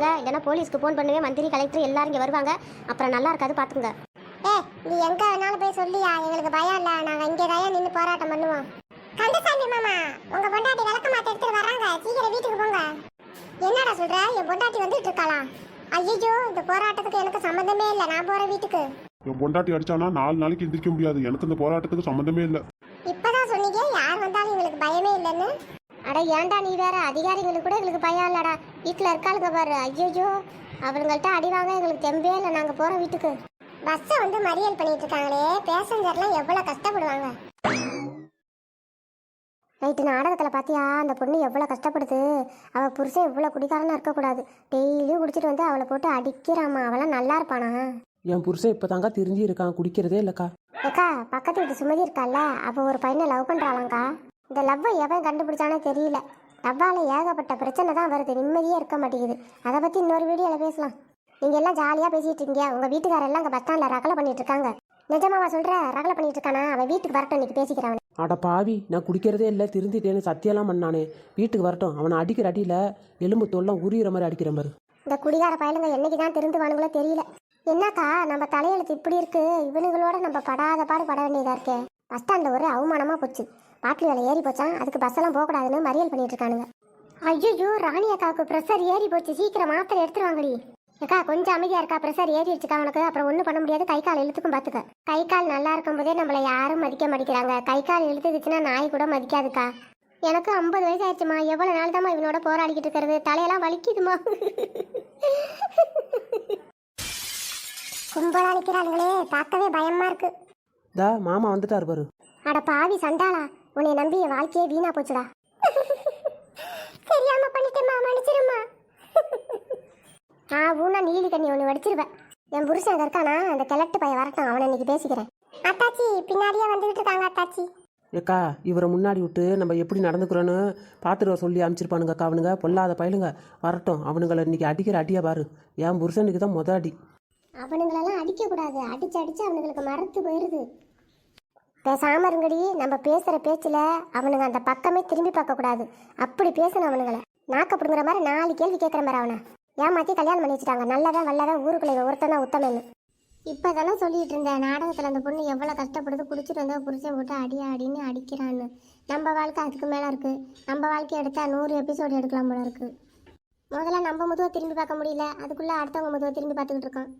பண்ணுங்க, இல்லைன்னா போலீஸ்க்கு ஃபோன் பண்ணுங்க. மந்திரி கலெக்டர் எல்லாரும் இங்கே வருவாங்க. அப்புறம் நல்லா இருக்காது, பார்த்துங்க. நீ எங்க வேணாலும் போய் சொல்லியா, எங்களுக்கு பயம் இல்லை. நாங்கள் இங்கே தான் நின்று போராட்டம் பண்ணுவோம். கந்தசாமி மாமா, உங்க பொண்டாட்டி விளக்க மாட்ட எடுத்துட்டு வராங்க, சீக்கிரம் வீட்டுக்கு போங்க. என்னடா சொல்ற? என் பொண்டாட்டி வந்துட்டு இருக்காளா? ஐயோ, இந்த போராட்டத்துக்கு எனக்கு சம்மந்தமே இல்லை, நான் போறேன் வீட்டுக்கு. என் பொண்டாட்டி அடிச்சானா 4 நாளைக்கு எந்திரிக்க முடியாது. எனக்கு இந்த போராட்டத்துக்கு சம்மந்தமே இல்லை. இப்பதான் சொன்னீங்க யார் வந்தாலும் எங்களுக்கு பயமே இல்லைன்னு. அட ஏன்டா நீ வேற, அதிகாரிகளுக்கு கூட எங்களுக்கு பயம் இல்லடா. வீட்டில் இருக்காளுங்க பாரு. ஐயோ, அவங்கள்ட்ட அடிவாங்க எங்களுக்கு தெம்பே இல்லை. நாங்கள் போகிறோம் வீட்டுக்கு. பஸ்ஸை வந்து மறியல் பண்ணிட்டு இருக்காங்களே, பேசஞ்சர்லாம் எவ்வளோ கஷ்டப்படுவாங்க. நைட்டு நாடகத்தில் பார்த்தியா, அந்த பொண்ணு எவ்வளோ கஷ்டப்படுது. அவள் புருஷன் எவ்வளோ குடிக்காரனா இருக்கக்கூடாது. டெய்லியும் குடிச்சிட்டு வந்து அவளை போட்டு அடிக்கிறாமா. அவளாம் நல்லா இருப்பானா? என் புருஷன் இப்போ தாங்க தெரிஞ்சு இருக்கான், குடிக்கிறதே இல்லைக்கா. ஏக்கா, பக்கத்து வீட்டு சுமதி இருக்கால, அவள் ஒரு பையனை லவ் பண்ணுறாளாங்க்கா. இந்த லவ்வை எவன் கண்டுபிடிச்சானே தெரியல. லவ்வால் ஏகப்பட்ட பிரச்சனை தான் வருது, நிம்மதியே இருக்க மாட்டேங்குது. அதை பற்றி இன்னொரு வீடியோவில் பேசலாம். நீங்கள் எல்லாம் ஜாலியாக பேசிகிட்டு இருக்கீங்க. உங்கள் வீட்டுக்காரெல்லாம் அங்கே பஸ் ஸ்டாண்டில் ரகலை பண்ணிட்டு இருக்காங்க. நிஜமாவா சொல்கிற? ரகலை பண்ணிட்டு இருக்கானா? அவன் வீட்டுக்கு வரட்டும், இன்னைக்கு பேசிக்கிறவன். அட பாவி, நான் குடிக்கிறதே இல்லை, திருந்திட்டேன்னு சத்தியெல்லாம் பண்ணானே. வீட்டுக்கு வரட்டும், அவனை அடிக்கிற அடியில் எலும்பு தோல்லாம் உரியிற மாதிரி அடிக்கிற மாதிரி. இந்த குடிகார பயலுங்க என்னைக்கு தான் திருந்துவானுங்களோ தெரியல. என்னக்கா, நம்ம தலையெழுத்து இப்படி இருக்கு. இவனுங்களோட நம்ம படாத பாடு பட வேண்டியதாக இருக்கே. பஸ் ஸ்டாண்டில் ஒரு அவமானமாக போச்சு. பாட்டில் வேலை ஏறி போச்சான், அதுக்கு பஸ்ஸெல்லாம் போகக்கூடாதுன்னு மறியல் பண்ணிட்டு இருக்கானுங்க. ஐயோ, ராணி அக்காவுக்கு ப்ரெஷர் ஏறி போச்சு. சீக்கிரம் மாத்திரை எடுத்துருவாங்கடி. அக்கா, கொஞ்சம் அமைதியா இருக்கா. ப்ரெஷர் ஏறிடுச்சுக்கா உனக்கு. அப்புறம் ஒன்றும் பண்ண முடியாது. கை கால் இழுத்துக்கும் பார்த்துக்க. கை கால் நல்லா இருக்கும் போதே நம்மளை யாரும் மதிக்க மாட்டேங்கிறாங்க. கை கால் இழுத்துக்குச்சுன்னா நாய் கூட மதிக்காதுக்கா. எனக்கு 50 வயசு ஆயிடுச்சுமா. எவ்வளோ நாள் தாம்மா இவனோட போராடிக்கிட்டு இருக்கிறது. தலையெல்லாம் வலிக்குதுமா. கும்பலா நிற்கிறாளுங்களே, பார்க்கவே பயமா இருக்கு. தா மாமா வந்துட்டார் பாரு. அட பாவி சண்டாளா, உன்னை நம்பி என் வாழ்க்கையே வீணா போச்சுடா. தெரியாம பண்ணிட்டேம்மா, மன்னிச்சிருமா. ஊனா நீலி தண்ணி ஒன்று வடிச்சிருவேன். என் புருஷன் அங்கே இருக்கானா, அந்த கிழட்டு பையன் வரட்டும், அவனை இன்னைக்கு பேசிக்கிறேன். அத்தாச்சி பின்னாடியே வந்துகிட்டு இருக்காங்க அத்தாச்சி. ஏக்கா, இவரை முன்னாடி விட்டு நம்ம எப்படி நடந்துக்கிறோன்னு பார்த்துட்டு சொல்லி அனுப்பிச்சிருப்பானுங்கக்கா. அவனுங்க பொல்லாத பயலுங்க வரட்டும். அவனுங்களை இன்னைக்கு அடிக்கிற அடியா பாரு. என் புருஷனுக்கு தான் அடி. அவனுங்களெல்லாம் அடிக்கக்கூடாது. அடிச்சு அடிச்சு அவனுங்களுக்கு மறத்து போயிடுது. பேசாம இருங்கடி. நம்ம பேசுகிற பேச்சில் அவனுங்க அந்த பக்கமே திரும்பி பார்க்கக்கூடாது. அப்படி பேசணும் அவனுங்களை. நாக்கப்படுங்கிற மாதிரி 4 கேள்வி கேட்குற மாதிரி அவனை ஏமாற்றி கல்யாணம் பண்ணி வச்சுட்டாங்க. நல்லதான் வல்லதான் ஊருக்குள்ள ஒருத்தன் தான் உத்தமன்னு. இப்போ தானே சொல்லிட்டு இருந்தேன் நாடகத்தில் அந்த பொண்ணு எவ்வளோ கஷ்டப்படுது. குடிச்சிட்டு வந்தால் புருஷன் போட்டு அடின்னு அடிக்கிறான்னு. நம்ம வாழ்க்கை அதுக்கு மேலே இருக்குது. நம்ம வாழ்க்கை எடுத்தால் 100 எபிசோடு எடுக்கலாம் போல இருக்குது. முதல்ல நம்ம முதுவை திரும்பி பார்க்க முடியல, அதுக்குள்ளே அடுத்தவங்க முதுவை திரும்பி பார்த்துக்கிட்டு இருக்கோம்.